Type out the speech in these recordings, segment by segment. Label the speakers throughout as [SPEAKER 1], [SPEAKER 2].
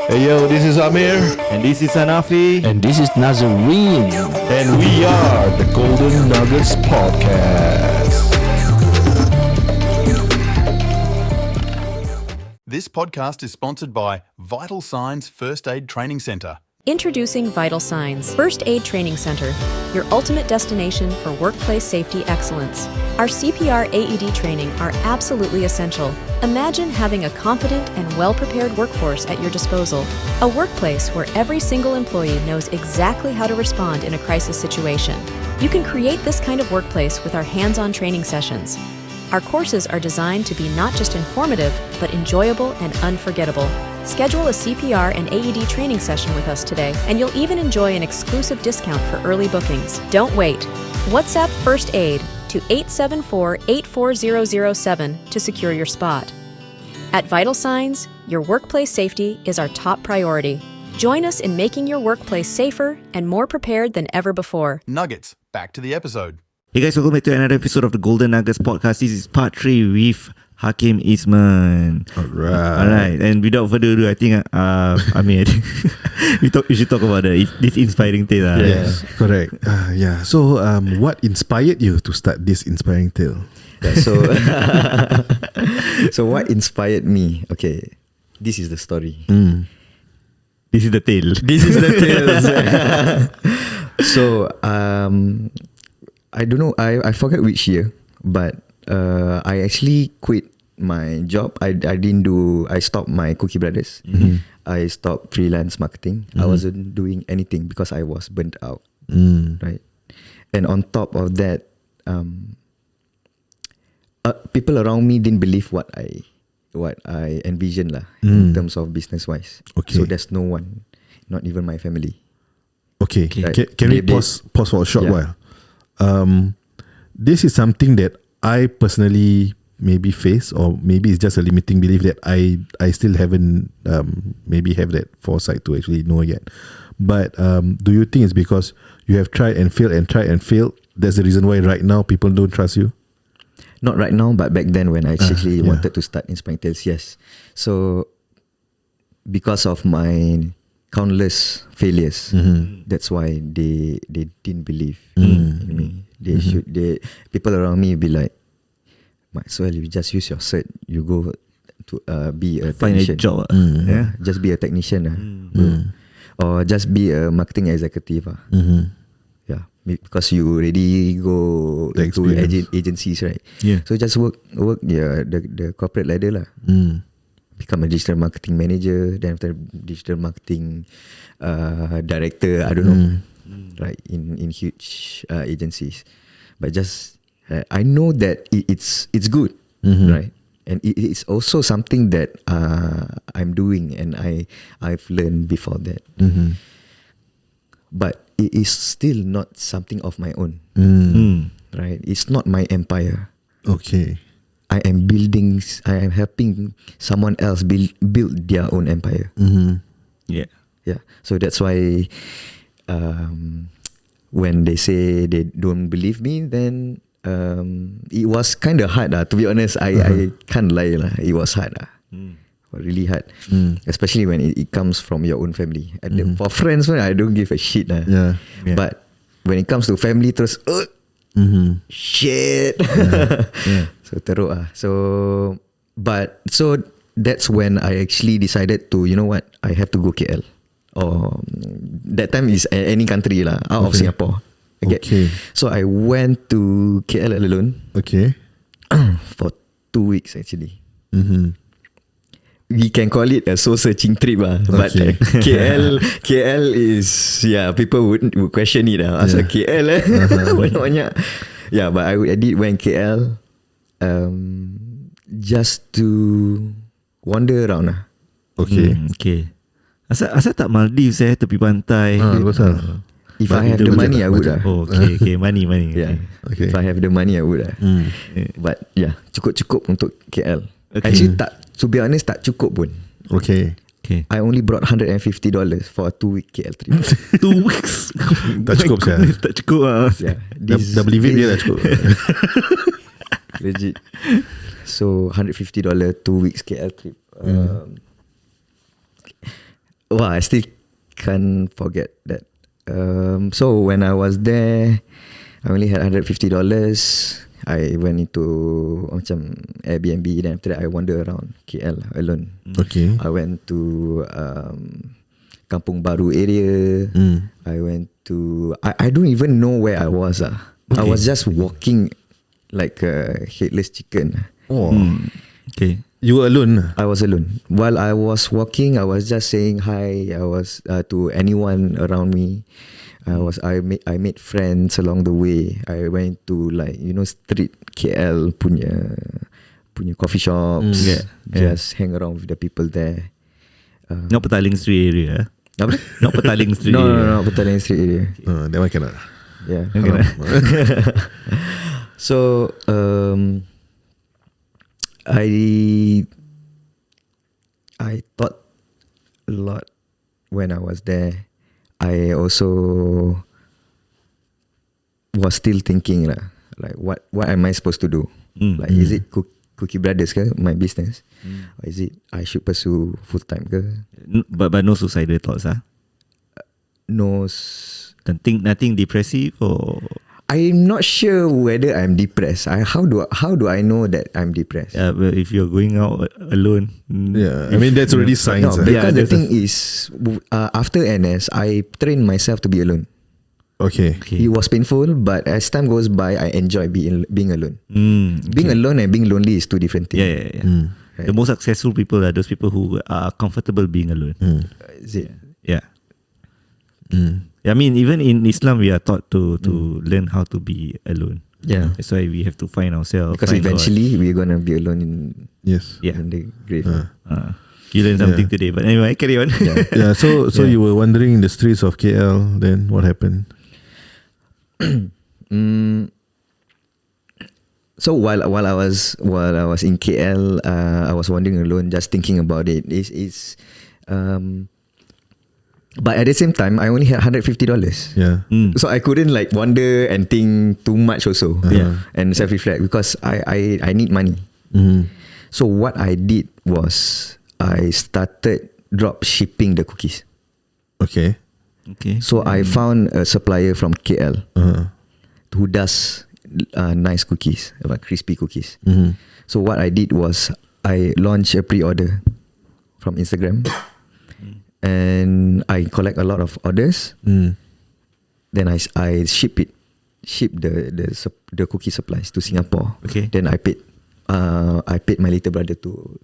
[SPEAKER 1] Hey yo, this is Amir.
[SPEAKER 2] And this is Hanafi.
[SPEAKER 3] And this is Nazarene.
[SPEAKER 1] And we are the Golden Nuggets Podcast.
[SPEAKER 4] This podcast is sponsored by Vital Signs First Aid Training Centre.
[SPEAKER 5] Introducing Vital Signs First Aid Training Center, your ultimate destination for workplace safety excellence. Our CPR AED training are absolutely essential. Imagine having a confident and well-prepared workforce at your disposal. A workplace where every single employee knows exactly how to respond in a crisis situation. You can create this kind of workplace with our hands-on training sessions. Our courses are designed to be not just informative, but enjoyable and unforgettable. Schedule a CPR and AED training session with us today, and you'll even enjoy an exclusive discount for early bookings. Don't wait. WhatsApp First Aid to 874-84007 to secure your spot. At Vital Signs, your workplace safety is our top priority. Join us in making your workplace safer and more prepared than ever before.
[SPEAKER 4] Nuggets, back to the episode.
[SPEAKER 2] Hey guys, welcome back to another episode of the Golden Nuggets Podcast. This is part 3 with Hakim Isman. Alright, and without further ado, I think we should talk about this inspiring tale.
[SPEAKER 1] Yes, correct. So, what inspired you to start this inspiring tale?
[SPEAKER 3] So what inspired me? Okay, this is the story.
[SPEAKER 2] This is the tale.
[SPEAKER 3] This is the tale. So I don't know. I forget which year, but I actually quit my job. I stopped my Cookie Brothers.
[SPEAKER 1] Mm-hmm.
[SPEAKER 3] I stopped freelance marketing. I wasn't doing anything because I was burnt out. Right, and on top of that, people around me didn't believe what I envisioned in terms of business wise.
[SPEAKER 1] Okay.
[SPEAKER 3] So there's no one, not even my family.
[SPEAKER 1] Okay,
[SPEAKER 3] Right.
[SPEAKER 1] Can we pause for a short while? This is something that I personally maybe face, or maybe it's just a limiting belief that I still haven't maybe have that foresight to actually know yet. But do you think it's because you have tried and failed and tried and failed? That's the reason why right now people don't trust you?
[SPEAKER 3] Not right now, but back then when I actually wanted to start Inspiring Tales, yes. So because of my countless failures, that's why they didn't believe in me. People around me be like, might as well you just use your cert, you go to be a
[SPEAKER 2] Find
[SPEAKER 3] technician.
[SPEAKER 2] a job.
[SPEAKER 3] Just be a technician, or just be a marketing executive. Because you already go
[SPEAKER 1] The
[SPEAKER 3] to agencies, right?
[SPEAKER 2] Yeah.
[SPEAKER 3] So just work the corporate ladder Become a digital marketing manager, then after digital marketing director, I don't know, right, in huge agencies. But just I know that it's good, right? And it is also something that I'm doing, and I've learned before that. But it is still not something of my own, right? It's not my empire.
[SPEAKER 1] Okay.
[SPEAKER 3] I am helping someone else build their own empire.
[SPEAKER 2] Yeah.
[SPEAKER 3] So that's why when they say they don't believe me, then it was kind of hard. To be honest, I can't lie. It was hard. Really hard. Especially when it comes from your own family. And for friends, I don't give a shit.
[SPEAKER 1] Yeah.
[SPEAKER 3] But when it comes to family, terus shit. So teruk. So that's when I actually decided to, you know what, I have to go KL. Or that time is any country out of Singapore.
[SPEAKER 1] Okay.
[SPEAKER 3] So I went to KL alone.
[SPEAKER 1] Okay.
[SPEAKER 3] For 2 weeks actually. We can call it a soul searching trip, but KL is people would question it. Asal KL banyak. Yeah, but I did went KL just to wander around.
[SPEAKER 1] Okay.
[SPEAKER 2] Okay. Asal tak Maldives tepi pantai.
[SPEAKER 3] If I have the money, I would.
[SPEAKER 2] Okay, money.
[SPEAKER 3] Yeah.
[SPEAKER 1] Okay.
[SPEAKER 3] If I have the money, I would. But cukup untuk KL.
[SPEAKER 2] Okay.
[SPEAKER 3] Actually, to be honest, tak cukup pun.
[SPEAKER 1] Okay.
[SPEAKER 3] I only brought $150 for a 2-week KL trip.
[SPEAKER 2] 2 weeks.
[SPEAKER 1] Tak cukup saya.
[SPEAKER 2] Tak cukup.
[SPEAKER 3] Yeah,
[SPEAKER 1] Dah beli vape dia dah cukup.
[SPEAKER 3] Legit. So $150 2 weeks KL trip. Wow, I still can't forget that. So when I was there, I only had $150. I went into macam Airbnb, then after that I wander around KL alone.
[SPEAKER 1] Okay.
[SPEAKER 3] I went to Kampung Baru area. I went to I don't even know where I was. I was just walking like a headless chicken.
[SPEAKER 1] Oh.
[SPEAKER 2] Okay.
[SPEAKER 1] You were alone?
[SPEAKER 3] I was alone. While I was walking, I was just saying hi. I was to anyone around me. I made friends along the way. I went to like street KL punya coffee shops. Just hang around with the people there.
[SPEAKER 2] Not Petaling Street area.
[SPEAKER 3] Apa?
[SPEAKER 2] Not Petaling Street
[SPEAKER 3] No,
[SPEAKER 2] area.
[SPEAKER 3] no, Petaling Street area.
[SPEAKER 1] That one cannot.
[SPEAKER 3] Yeah.
[SPEAKER 2] Okay.
[SPEAKER 3] So I thought a lot when I was there. I also was still thinking like what am I supposed to do? Like is it Cookie Brothers ke my business? Or is it I should pursue full time ke?
[SPEAKER 2] But no suicidal thoughts,
[SPEAKER 3] No.
[SPEAKER 2] Nothing depressive or
[SPEAKER 3] I'm not sure whether I'm depressed. How do I know that I'm depressed?
[SPEAKER 2] well, if you're going out alone.
[SPEAKER 1] Yeah, I mean that's already signs.
[SPEAKER 3] No, because the
[SPEAKER 2] that's
[SPEAKER 3] thing is, after NS, I trained myself to be alone.
[SPEAKER 1] Okay.
[SPEAKER 3] It was painful, but as time goes by, I enjoy being alone. Being alone and being lonely is two different things.
[SPEAKER 2] Yeah. The most successful people are those people who are comfortable being alone.
[SPEAKER 3] Is it?
[SPEAKER 2] Yeah. I mean, even in Islam, we are taught to learn how to be alone.
[SPEAKER 3] Yeah.
[SPEAKER 2] That's why we have to find ourselves.
[SPEAKER 3] Because
[SPEAKER 2] find
[SPEAKER 3] eventually we're gonna be alone
[SPEAKER 1] Yes.
[SPEAKER 3] in the grave.
[SPEAKER 2] you learn something today. But anyway, carry on.
[SPEAKER 1] Yeah. So you were wandering in the streets of KL. Then what happened?
[SPEAKER 3] So while I was in KL, I was wandering alone, just thinking about it. But at the same time, I only had $150.
[SPEAKER 1] Yeah.
[SPEAKER 3] So I couldn't like wander and think too much also. And self-reflect because I need money. So what I did was I started drop shipping the cookies.
[SPEAKER 1] Okay.
[SPEAKER 2] Okay.
[SPEAKER 3] So I found a supplier from KL who does nice cookies, like crispy cookies. So what I did was I launched a pre-order from Instagram. And I collect a lot of orders. Then I ship the cookie supplies to Singapore.
[SPEAKER 2] Okay.
[SPEAKER 3] Then I paid my little brother to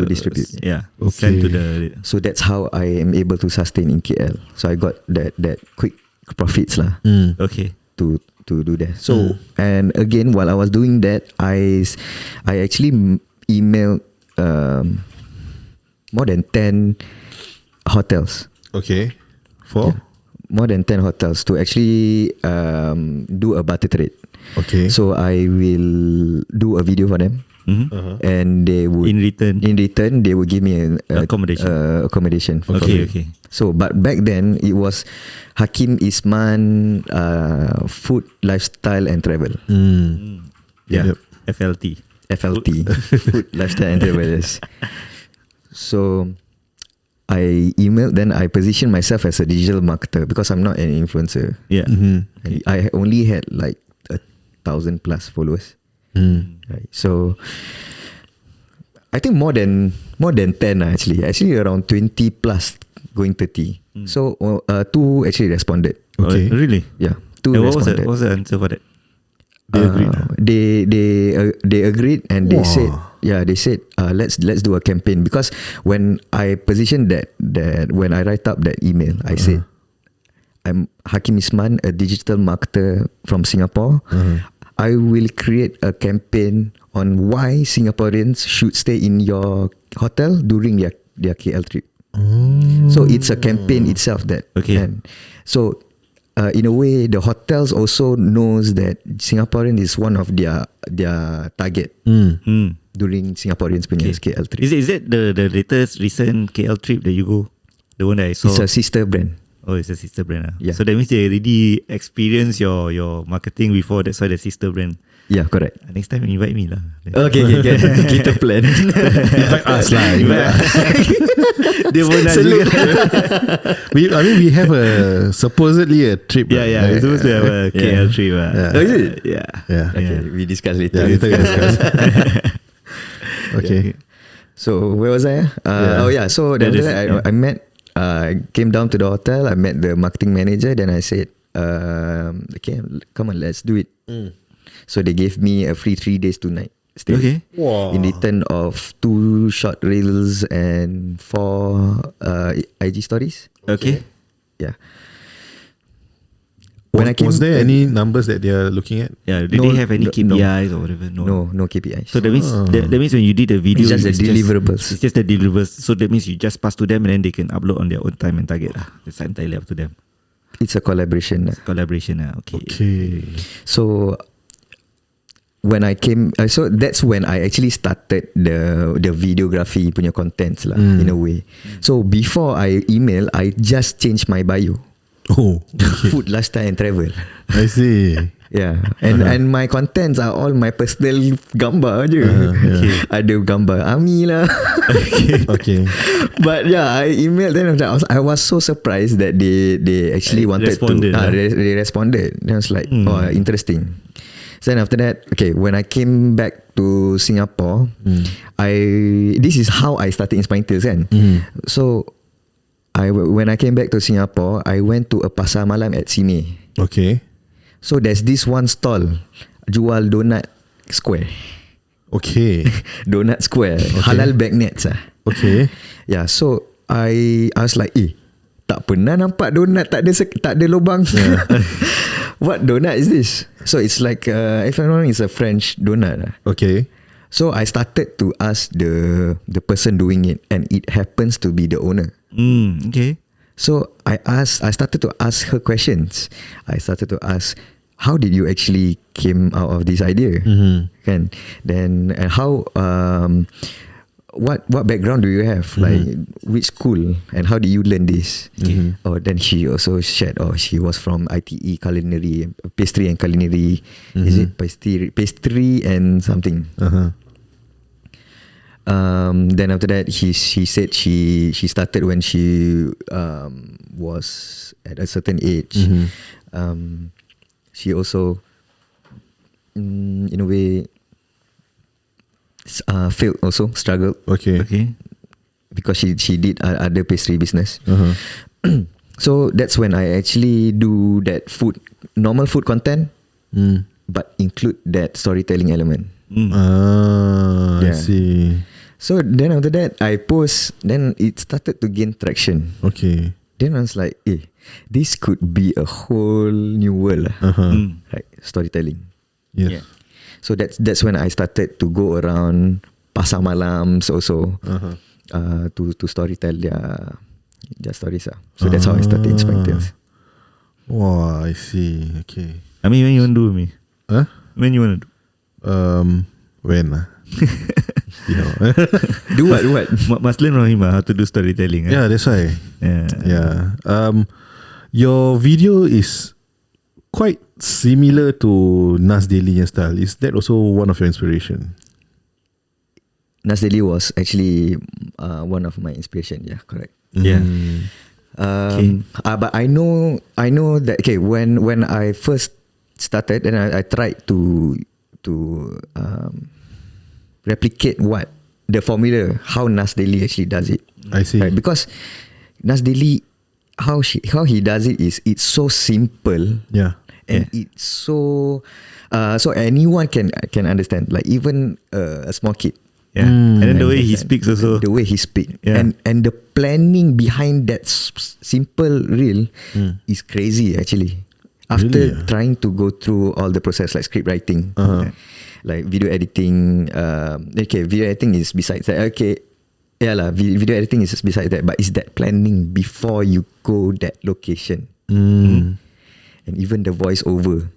[SPEAKER 3] distribute.
[SPEAKER 2] Yeah.
[SPEAKER 1] Okay.
[SPEAKER 2] Send to the.
[SPEAKER 3] So that's how I am able to sustain in KL. So I got that quick profits lah.
[SPEAKER 2] Okay.
[SPEAKER 3] To do that. So and again, while I was doing that, I actually emailed more than 10 hotels.
[SPEAKER 1] Okay. For?
[SPEAKER 3] More than 10 hotels to actually do a barter trade.
[SPEAKER 1] Okay.
[SPEAKER 3] So I will do a video for them. And they would
[SPEAKER 2] In return,
[SPEAKER 3] they would give me an accommodation for free.
[SPEAKER 2] Okay.
[SPEAKER 3] So but back then it was Hakim Isman food, lifestyle and travel.
[SPEAKER 2] Yeah.
[SPEAKER 1] Yep.
[SPEAKER 2] FLT.
[SPEAKER 3] Food, lifestyle and travelers. So I emailed, then I positioned myself as a digital marketer because I'm not an influencer.
[SPEAKER 2] Yeah.
[SPEAKER 3] I only had like 1,000 plus followers. Right. So I think more than 10 actually around 20 plus going 30. So 2 actually responded.
[SPEAKER 1] Okay.
[SPEAKER 2] Really?
[SPEAKER 3] Yeah, 2
[SPEAKER 2] And what
[SPEAKER 3] responded.
[SPEAKER 2] was the answer for that?
[SPEAKER 1] They agreed.
[SPEAKER 3] They agreed and they
[SPEAKER 1] Wow.
[SPEAKER 3] said let's do a campaign because when I positioned that when I write up that email I said I'm Hakim Isman, a digital marketer from Singapore. I will create a campaign on why Singaporeans should stay in your hotel during their KL trip. So it's a campaign itself that and so in a way the hotels also knows that Singaporean is one of their target during Singaporeans punya KL trip.
[SPEAKER 2] Is it the latest recent KL trip that you go? The one that I saw?
[SPEAKER 3] It's a sister brand.
[SPEAKER 2] Oh, it's a sister brand.
[SPEAKER 3] Yeah.
[SPEAKER 2] So that means they already experienced your marketing before. That's why the sister brand.
[SPEAKER 3] Yeah, correct.
[SPEAKER 2] Next time invite me lah.
[SPEAKER 3] Okay. Kita plan.
[SPEAKER 1] Invite us lah.
[SPEAKER 2] Dia pun nak juga.
[SPEAKER 1] we have supposedly a trip.
[SPEAKER 2] Yeah. We're supposed to have a KL trip.
[SPEAKER 3] Oh, is it?
[SPEAKER 2] Yeah.
[SPEAKER 3] Okay, we discuss later.
[SPEAKER 1] Yeah, later we discuss. Okay.
[SPEAKER 3] So where was I? So then after that, I met. Came down to the hotel. I met the marketing manager. Then I said, "Okay, come on, let's do it." So they gave me a free 3 days 2 night stay.
[SPEAKER 2] Okay.
[SPEAKER 1] Wow.
[SPEAKER 3] In return of 2 short reels and 4 IG stories.
[SPEAKER 2] Okay.
[SPEAKER 3] Yeah.
[SPEAKER 1] Was there any numbers that they are looking at?
[SPEAKER 2] Yeah. Did they have any KPIs or whatever?
[SPEAKER 3] No KPIs.
[SPEAKER 2] So that means that means when you did the video,
[SPEAKER 3] It's just the deliverables.
[SPEAKER 2] It's just the deliverables. So that means you just pass to them and then they can upload on their own time and target lah. It's entirely up to them.
[SPEAKER 3] It's a collaboration.
[SPEAKER 2] Collaboration lah. Okay.
[SPEAKER 3] So when I came, so that's when I actually started the videography punya contents lah, in a way. So before I email, I just changed my bio.
[SPEAKER 1] Oh, okay.
[SPEAKER 3] Food, lifestyle and travel.
[SPEAKER 1] I see.
[SPEAKER 3] Yeah, and my contents are all my personal gambar je. Ada gambar Ami lah.
[SPEAKER 1] Okay.
[SPEAKER 3] But yeah, I emailed them. I was so surprised that they actually wanted
[SPEAKER 2] responded,
[SPEAKER 3] to. They responded. Then I was like, oh, interesting. So then after that, okay, when I came back to Singapore, this is how I started Inspiring Tales kan. So when I came back to Singapore, I went to a pasar malam at Sini.
[SPEAKER 1] Okay.
[SPEAKER 3] So there's this one stall jual donut square.
[SPEAKER 1] Okay.
[SPEAKER 3] Donut square. Halal bagnets ah.
[SPEAKER 1] Okay.
[SPEAKER 3] Yeah, so I was like, tak pernah nampak donut tak ada lubang. Yeah. What donut is this? So it's like if I'm not wrong, it's a French donut.
[SPEAKER 1] Okay.
[SPEAKER 3] So I started to ask the person doing it, and it happens to be the owner.
[SPEAKER 2] Okay.
[SPEAKER 3] So I started to ask her questions. I started to ask, how did you actually came out of this idea? Kan? Then how what background do you have? Like which school, and how did you learn this? Oh, then she also shared. Oh, she was from ITE culinary, pastry and culinary. Is it pastry and something? Then after that, she said she started when she was at a certain age. She also, in a way, failed also, struggled.
[SPEAKER 2] Okay.
[SPEAKER 3] Because she did other pastry business. So that's when I actually do that normal food content, but include that storytelling element.
[SPEAKER 1] I see.
[SPEAKER 3] So then after that, I post. Then it started to gain traction.
[SPEAKER 1] Okay.
[SPEAKER 3] Then I was like, this could be a whole new world, right? Storytelling.
[SPEAKER 1] Yes.
[SPEAKER 2] Yeah.
[SPEAKER 3] So that's when I started to go around pasar malams also to storytell their stories. So that's how I started Inspiring Tales.
[SPEAKER 1] Wow, I see. Okay.
[SPEAKER 2] I mean, when you want to do with me?
[SPEAKER 1] Huh?
[SPEAKER 2] When you want to do?
[SPEAKER 1] When? You know.
[SPEAKER 3] Do what?
[SPEAKER 2] Must learn from him how to do storytelling.
[SPEAKER 1] Yeah, that's why.
[SPEAKER 2] Yeah.
[SPEAKER 1] Your video is quite similar to Nas Daily style. Is that also one of your inspiration?
[SPEAKER 3] Nas Daily was actually one of my inspiration. Yeah, correct.
[SPEAKER 2] Yeah.
[SPEAKER 3] But I know that when I first started, and I tried to replicate what the formula, how Nas Daily actually does it.
[SPEAKER 1] I see.
[SPEAKER 3] Right? Because Nas Daily, how he does it is, it's so simple.
[SPEAKER 1] Yeah.
[SPEAKER 3] And it's so anyone can understand. Like even a small kid.
[SPEAKER 2] Yeah. And then the way he speaks also.
[SPEAKER 3] The way he speaks.
[SPEAKER 2] Yeah.
[SPEAKER 3] And the planning behind that simple reel is crazy actually. After trying to go through all the process like script writing, like video editing. Video editing is besides that. Video editing is besides that. But it's that planning before you go that location, and even the voice over.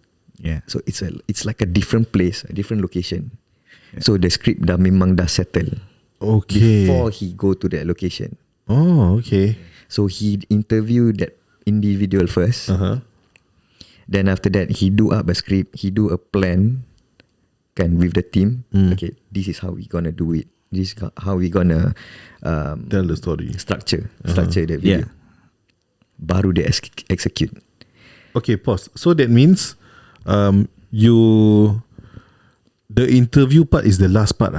[SPEAKER 2] Yeah.
[SPEAKER 3] So it's like a different place, a different location. Yeah. So the script memang dah settle.
[SPEAKER 1] Okay.
[SPEAKER 3] Before he go to that location.
[SPEAKER 1] Oh, okay.
[SPEAKER 3] So he interview that individual first. Then after that, he do up a script, he do a plan, kan with the team. Okay, this is how we gonna do it. This is how we gonna
[SPEAKER 1] Tell the story.
[SPEAKER 3] structure the video.
[SPEAKER 2] Yeah.
[SPEAKER 3] Baru dia execute.
[SPEAKER 1] Okay, pause. So that means the interview part is the last part.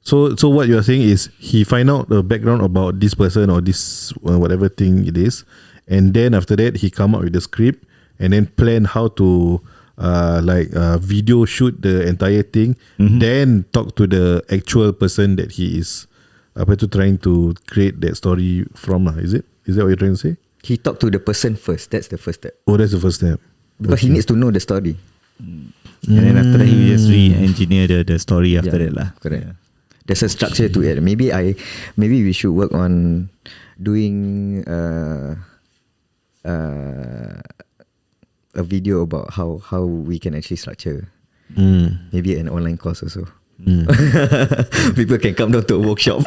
[SPEAKER 1] So what you are saying is he find out the background about this person or this whatever thing it is, and then after that he come up with the script and then plan how to video shoot the entire thing, then talk to the actual person that he is trying to create that story from. Is that what you're trying to say?
[SPEAKER 3] He talked to the person first. That's the first step.
[SPEAKER 1] Oh, that's the first step.
[SPEAKER 3] Because he needs to know the story.
[SPEAKER 2] And then after that, he just re-engineer the story after that lah.
[SPEAKER 3] Correct. Yeah. There's a structure to it. Maybe we should work on doing a video about how we can actually structure. Maybe an online course also. People can come down to a workshop.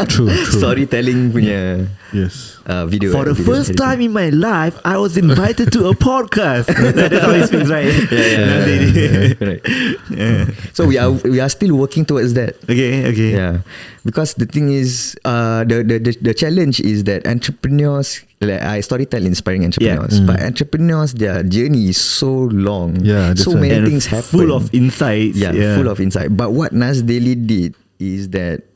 [SPEAKER 1] True.
[SPEAKER 3] Storytelling punya
[SPEAKER 1] Yes.
[SPEAKER 3] video.
[SPEAKER 2] For the first time in my life, I was invited to a podcast. That's how it speaks, right?
[SPEAKER 3] Yeah. Correct. So we are still working towards that.
[SPEAKER 2] Okay.
[SPEAKER 3] Yeah, because the thing is, the challenge is that entrepreneurs, I storytell inspiring entrepreneurs, but entrepreneurs, their journey is so long.
[SPEAKER 1] Yeah, that's
[SPEAKER 3] so
[SPEAKER 1] right.
[SPEAKER 3] many
[SPEAKER 2] And
[SPEAKER 3] things happen.
[SPEAKER 2] full of insights.
[SPEAKER 3] Yeah, full of insight. But what Nas Daily did is that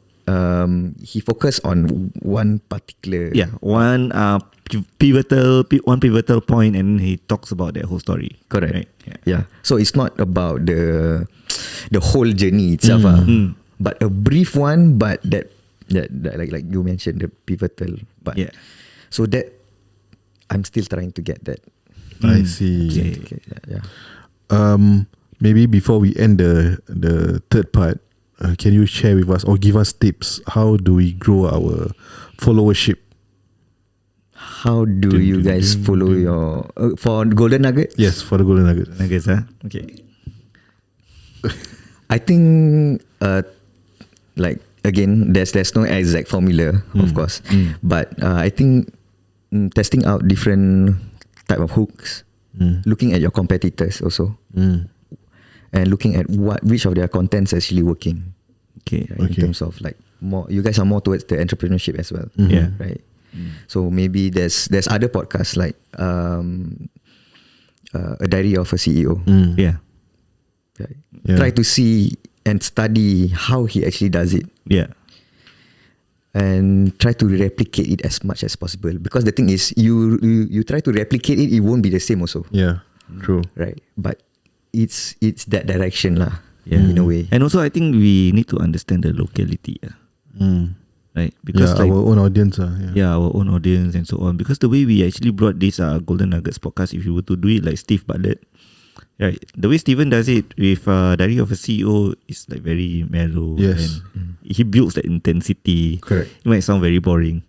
[SPEAKER 3] he focused on one particular.
[SPEAKER 2] One pivotal point, and he talks about that whole story.
[SPEAKER 3] Correct.
[SPEAKER 2] Right?
[SPEAKER 3] Yeah. So it's not about the whole journey itself, but a brief one. But that like you mentioned, the pivotal part.
[SPEAKER 2] Yeah.
[SPEAKER 3] So that I'm still trying to get that.
[SPEAKER 1] I see.
[SPEAKER 3] Okay, yeah.
[SPEAKER 1] Maybe before we end the third part, can you share with us or give us tips? How do we grow our followership?
[SPEAKER 3] How do you guys follow your for Golden Nugget?
[SPEAKER 1] Yes, for the Golden Nugget.
[SPEAKER 2] Nuggets, huh? Okay.
[SPEAKER 3] I think like again, there's no exact formula, of course, but I think testing out different type of hooks, looking at your competitors also, and looking at which of their contents actually working.
[SPEAKER 2] Okay.
[SPEAKER 3] In terms of like more, you guys are more towards the entrepreneurship as well.
[SPEAKER 2] Yeah.
[SPEAKER 3] Right. So maybe there's other podcasts like A Diary of a CEO.
[SPEAKER 2] Yeah.
[SPEAKER 3] Right?
[SPEAKER 1] Yeah.
[SPEAKER 3] Try to see and study how he actually does it,
[SPEAKER 2] Yeah.
[SPEAKER 3] and try to replicate it as much as possible. Because the thing is, you try to replicate it, it won't be the same also.
[SPEAKER 1] Yeah, true.
[SPEAKER 3] Right. But it's that direction lah.
[SPEAKER 2] Yeah.
[SPEAKER 3] In a way.
[SPEAKER 2] And also, I think we need to understand the locality. Right? Because
[SPEAKER 1] Yeah, our own audience.
[SPEAKER 2] our own audience and so on. Because the way we actually brought this Golden Nuggets podcast, if you were to do it like Steve Bartlett, right? The way Steven does it with Diary of a CEO is like very mellow.
[SPEAKER 1] Yes.
[SPEAKER 2] And he builds that intensity.
[SPEAKER 1] Correct.
[SPEAKER 2] It might sound very boring.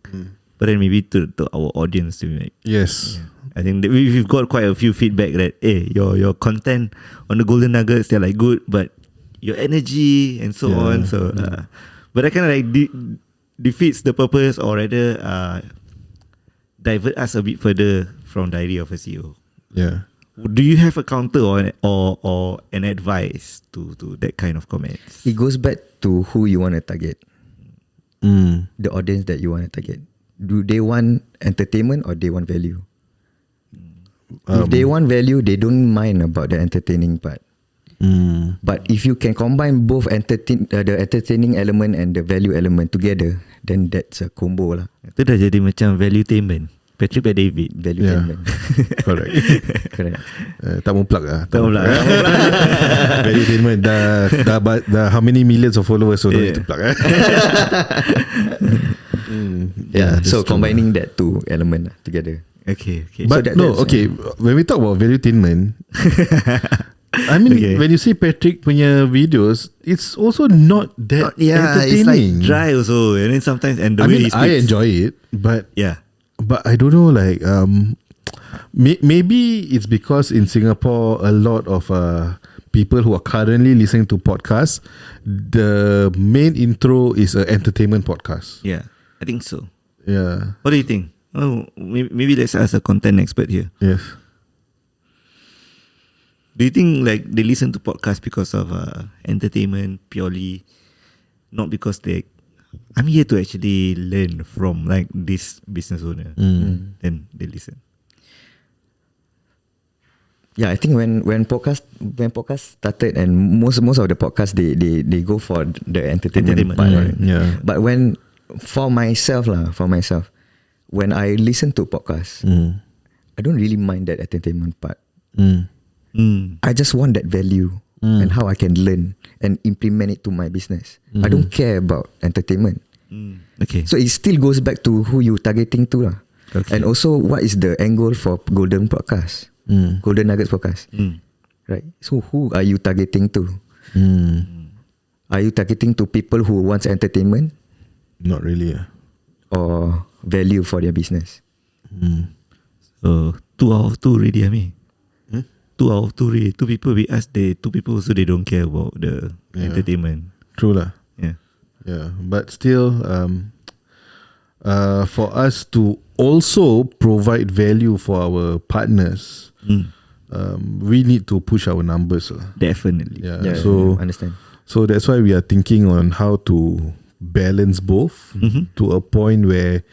[SPEAKER 2] But then maybe to our audience, to like,
[SPEAKER 1] Yes.
[SPEAKER 2] I think that we've got quite a few feedback that your content on the Golden Nuggets, they're like good, but your energy and so on. So, but that kind of like defeats the purpose, or rather divert us a bit further from Diary of a CEO.
[SPEAKER 1] Yeah.
[SPEAKER 2] Do you have a counter or an advice to that kind of comments?
[SPEAKER 3] It goes back to who you want to target, the audience that you want to target. Do they want entertainment or they want value? If they want value, they don't mind about the entertaining part. But if you can combine both the entertaining element and the value element together, then that's a combo lah.
[SPEAKER 2] Itu dah jadi macam value-tainment. Patrick by David.
[SPEAKER 3] Value element.
[SPEAKER 1] Correct.
[SPEAKER 3] Correct.
[SPEAKER 1] Tak mau plug lah.
[SPEAKER 2] Tak mau plug.
[SPEAKER 1] Very statement. Dah how many millions of followers, so don't need to plug.
[SPEAKER 3] Yeah. So
[SPEAKER 1] that's true.
[SPEAKER 3] combining that two element together.
[SPEAKER 2] Okay.
[SPEAKER 1] But
[SPEAKER 3] that's
[SPEAKER 1] when we talk about valuetainment, I mean, when you see Patrick punya videos, it's also not that
[SPEAKER 2] it's like
[SPEAKER 1] entertaining.
[SPEAKER 2] dry also, and then sometimes and the
[SPEAKER 1] I
[SPEAKER 2] way
[SPEAKER 1] mean,
[SPEAKER 2] he speaks.
[SPEAKER 1] I enjoy it, but
[SPEAKER 2] Yeah.
[SPEAKER 1] I don't know, like maybe it's because in Singapore a lot of people who are currently listening to podcasts, the main intro is an entertainment podcast.
[SPEAKER 2] Yeah, I think so.
[SPEAKER 1] Yeah.
[SPEAKER 2] What do you think? Oh, maybe let's ask a content expert here.
[SPEAKER 1] Yes.
[SPEAKER 2] Do you think like they listen to podcasts because of entertainment purely, not because I'm here to actually learn from like this business owner, then they listen.
[SPEAKER 3] Yeah, I think when podcast started, and most of the podcasts they go for the entertainment part, right?
[SPEAKER 1] Yeah.
[SPEAKER 3] But for myself, when I listen to podcasts, I don't really mind that entertainment part. I just want that value and how I can learn and implement it to my business. I don't care about entertainment.
[SPEAKER 2] Okay.
[SPEAKER 3] So it still goes back to who you targeting to lah.
[SPEAKER 2] Okay.
[SPEAKER 3] And also what is the angle for Golden Podcast, Golden Nuggets Podcast, right? So who are you targeting to? Are you targeting to people who wants entertainment
[SPEAKER 1] Not really.
[SPEAKER 3] or value for their business?
[SPEAKER 2] So 2 out of 2 already, I mean. 2 out of 2 really. 2 people we ask, 2 people also they don't care about the entertainment.
[SPEAKER 1] True lah.
[SPEAKER 2] Yeah.
[SPEAKER 1] Yeah, but still, for us to also provide value for our partners, we need to push our numbers lah.
[SPEAKER 2] Definitely.
[SPEAKER 1] Yeah, so
[SPEAKER 3] understand.
[SPEAKER 1] So that's why we are thinking on how to balance both to a point where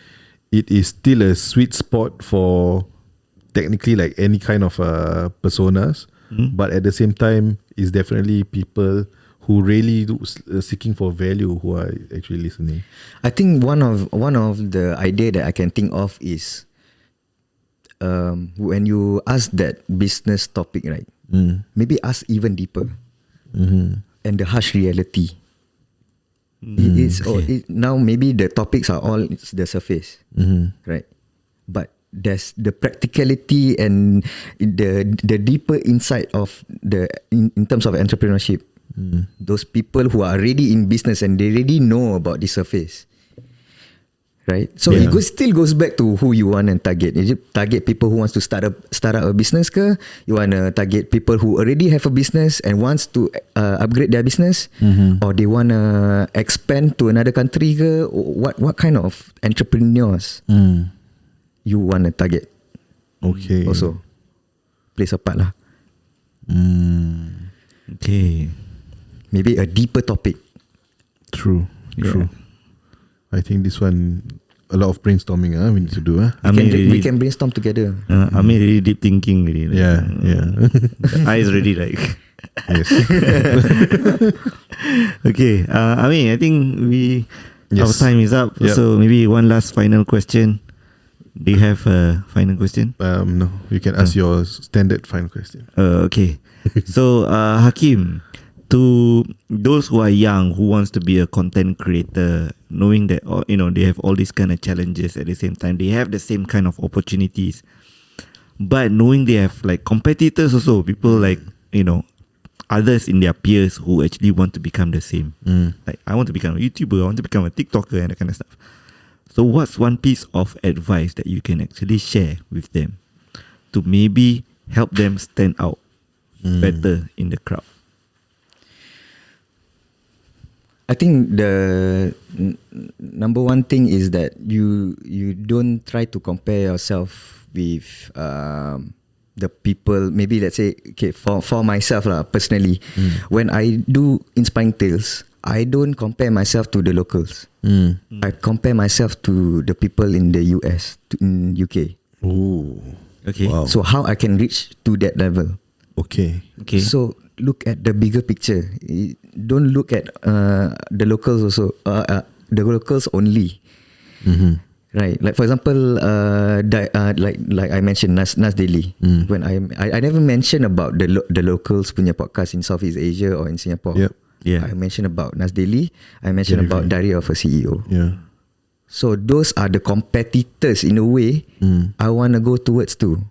[SPEAKER 1] it is still a sweet spot for technically like any kind of personas, but at the same time is definitely people who really seeking for value who are actually listening.
[SPEAKER 3] I think one of the idea that I can think of is when you ask that business topic, right? Maybe ask even deeper and the harsh reality. Now maybe the topics are all the surface, right? But there's the practicality and the deeper insight of in terms of entrepreneurship. Those people who are already in business and they already know about the surface, right? So it still goes back to who you want to target. Is it target people who wants to start up a business ke? You want to target people who already have a business and wants to upgrade their business, or they want to expand to another country ke? What kind of entrepreneurs you want to target?
[SPEAKER 1] Okay.
[SPEAKER 3] Also plays a part lah.
[SPEAKER 2] Okay.
[SPEAKER 3] Maybe a deeper topic.
[SPEAKER 1] True. I think this one, a lot of brainstorming we need to do.
[SPEAKER 3] We can brainstorm together.
[SPEAKER 2] I mean really deep thinking really. Like,
[SPEAKER 1] Yeah.
[SPEAKER 2] The eyes already like.
[SPEAKER 1] Yes.
[SPEAKER 2] Okay. I mean I think our
[SPEAKER 1] Yes.
[SPEAKER 2] time is up.
[SPEAKER 1] Yep.
[SPEAKER 2] So maybe one last final question. Do you have a final question?
[SPEAKER 1] No, you can ask your standard final question.
[SPEAKER 2] Okay. So Hakim, to those who are young who wants to be a content creator, knowing that they have all these kind of challenges at the same time, they have the same kind of opportunities, but knowing they have like competitors also, people like others in their peers who actually want to become the same. Like I want to become a YouTuber, I want to become a TikToker and that kind of stuff. So what's one piece of advice that you can actually share with them to maybe help them stand out better in the crowd?
[SPEAKER 3] I think the number one thing is that you don't try to compare yourself with the people. Maybe let's say, okay, for myself personally, when I do Inspiring Tales, I don't compare myself to the locals. I compare myself to the people in the US, in UK.
[SPEAKER 1] Oh,
[SPEAKER 2] Okay.
[SPEAKER 1] wow.
[SPEAKER 3] So how I can reach to that level?
[SPEAKER 1] Okay.
[SPEAKER 3] So look at the bigger picture. Don't look at the locals also. The locals only. Right. Like for example, like I mentioned Nas Daily. When I never mentioned about the locals punya podcast in Southeast Asia or in Singapore.
[SPEAKER 1] Yep.
[SPEAKER 2] Yeah.
[SPEAKER 3] I mentioned about Nas Daily. I mentioned about Diary of a CEO.
[SPEAKER 1] Yeah.
[SPEAKER 3] So those are the competitors in a way I want to go towards too.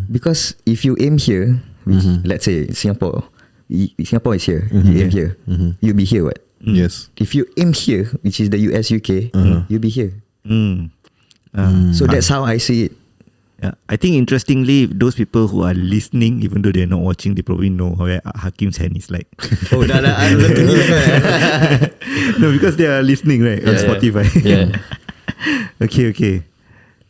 [SPEAKER 3] Because if you aim here, which, let's say Singapore is here, you aim here, you'll be here what?
[SPEAKER 1] Yes.
[SPEAKER 3] If you aim here, which is the US, UK, you'll be here. So that's how I see it.
[SPEAKER 2] Yeah, I think interestingly, those people who are listening, even though they're not watching, they probably know how Hakim's hand is like.
[SPEAKER 3] Oh,
[SPEAKER 2] No, because they are listening, right, on Spotify.
[SPEAKER 3] Yeah.
[SPEAKER 2] Okay.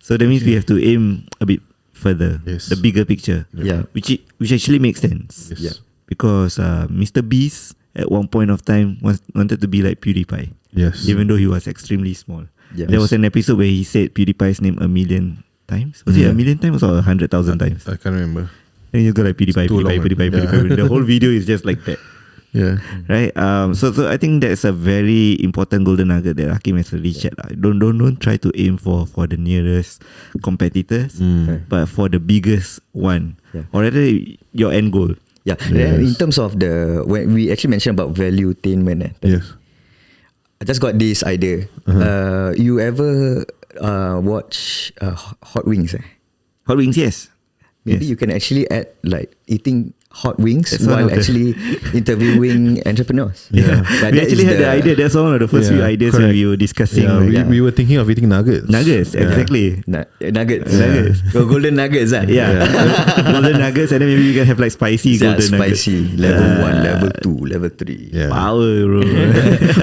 [SPEAKER 2] So that means we have to aim a bit further,
[SPEAKER 1] Yes.
[SPEAKER 2] the bigger picture.
[SPEAKER 3] Yeah.
[SPEAKER 2] Which actually makes sense.
[SPEAKER 1] Yes.
[SPEAKER 2] Because Mr. Beast at one point of time wanted to be like PewDiePie,
[SPEAKER 1] Yes.
[SPEAKER 2] even though he was extremely small.
[SPEAKER 3] Yeah.
[SPEAKER 2] There was an episode where he said PewDiePie's name 1,000,000 times. Was it 1,000,000 times or 100,000 times?
[SPEAKER 1] I can't remember.
[SPEAKER 2] And you go like PewDiePie,
[SPEAKER 1] Too long,
[SPEAKER 2] PewDiePie,
[SPEAKER 1] right?
[SPEAKER 2] PewDiePie. The whole video is just like that.
[SPEAKER 1] Yeah.
[SPEAKER 2] Right. So I think that's a very important golden nugget that Hakim has really shared. Don't try to aim for the nearest competitors, but for the biggest one, or rather your end goal.
[SPEAKER 3] Yeah.
[SPEAKER 1] Yes.
[SPEAKER 3] In terms of when we actually mentioned about valuetainment,
[SPEAKER 1] Yes.
[SPEAKER 3] I just got this idea. You ever watch Hot Wings?
[SPEAKER 2] Hot Wings, yes.
[SPEAKER 3] Maybe
[SPEAKER 2] Yes.
[SPEAKER 3] you can actually add like eating hot wings
[SPEAKER 2] That's one
[SPEAKER 3] while
[SPEAKER 2] of the-
[SPEAKER 3] actually interviewing entrepreneurs.
[SPEAKER 1] Yeah.
[SPEAKER 3] But
[SPEAKER 2] We
[SPEAKER 3] that
[SPEAKER 2] actually
[SPEAKER 3] is
[SPEAKER 2] had the idea. That's one of the first few
[SPEAKER 1] Yeah,
[SPEAKER 2] ideas
[SPEAKER 1] correct.
[SPEAKER 2] when we were discussing.
[SPEAKER 1] Yeah,
[SPEAKER 2] like,
[SPEAKER 1] we were thinking of eating nuggets.
[SPEAKER 2] nuggets,
[SPEAKER 1] Yeah.
[SPEAKER 2] exactly.
[SPEAKER 3] Nuggets.
[SPEAKER 2] Nuggets.
[SPEAKER 3] Golden nuggets.
[SPEAKER 2] Yeah, golden nuggets, and then maybe we can have like spicy golden nuggets.
[SPEAKER 3] Spicy. Level 1, level 2, level 3.
[SPEAKER 1] Yeah.
[SPEAKER 2] Power, bro.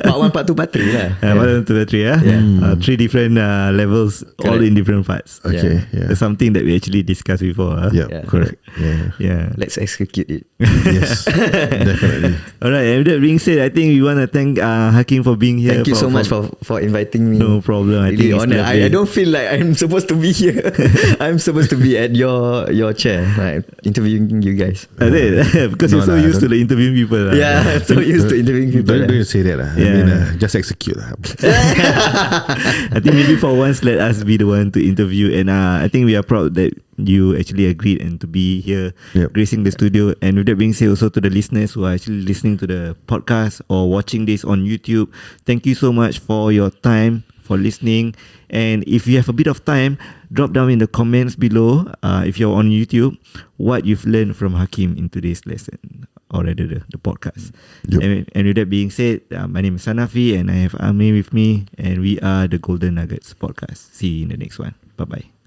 [SPEAKER 3] Part 1, part 2, part 3 lah.
[SPEAKER 2] 1, 2, 3, yeah.
[SPEAKER 3] Yeah.
[SPEAKER 2] 3 different levels, all
[SPEAKER 3] Correct.
[SPEAKER 2] in different parts.
[SPEAKER 1] Okay. Yeah.
[SPEAKER 2] That's something that we actually discussed before.
[SPEAKER 1] Yeah.
[SPEAKER 3] Yeah.
[SPEAKER 1] Correct. Yeah.
[SPEAKER 2] Yeah.
[SPEAKER 3] Let's execute it.
[SPEAKER 1] Yes. Definitely.
[SPEAKER 2] Alright, and with that being said, I think we want to thank Hakim for being here.
[SPEAKER 3] Thank you so much for inviting me.
[SPEAKER 2] No problem. I
[SPEAKER 3] Really
[SPEAKER 2] think it's
[SPEAKER 3] honored.
[SPEAKER 2] lovely.
[SPEAKER 3] I don't feel like I'm supposed to be here. I'm supposed to be at your chair, like interviewing you guys.
[SPEAKER 2] Is it? Because
[SPEAKER 1] No,
[SPEAKER 2] you're so
[SPEAKER 1] no, I
[SPEAKER 2] used to
[SPEAKER 1] don't-
[SPEAKER 2] the interviewing people.
[SPEAKER 3] Yeah, I'm so used to interviewing people.
[SPEAKER 1] Don't say that. I
[SPEAKER 2] Yeah.
[SPEAKER 1] mean, just execute.
[SPEAKER 2] I think maybe for once, let us be the one to interview. And I think we are proud that you actually agreed and to be here,
[SPEAKER 1] Yep.
[SPEAKER 2] gracing the studio. And with that being said, also to the listeners who are actually listening to the podcast or watching this on YouTube, thank you so much for your time, for listening. And if you have a bit of time, drop down in the comments below, if you're on YouTube, what you've learned from Hakim in today's lesson, or rather the podcast.
[SPEAKER 1] Yep.
[SPEAKER 2] And with that being said, my name is Sanafi and I have Ami with me, and we are the Golden Nuggets podcast. See you in the next one. Bye bye.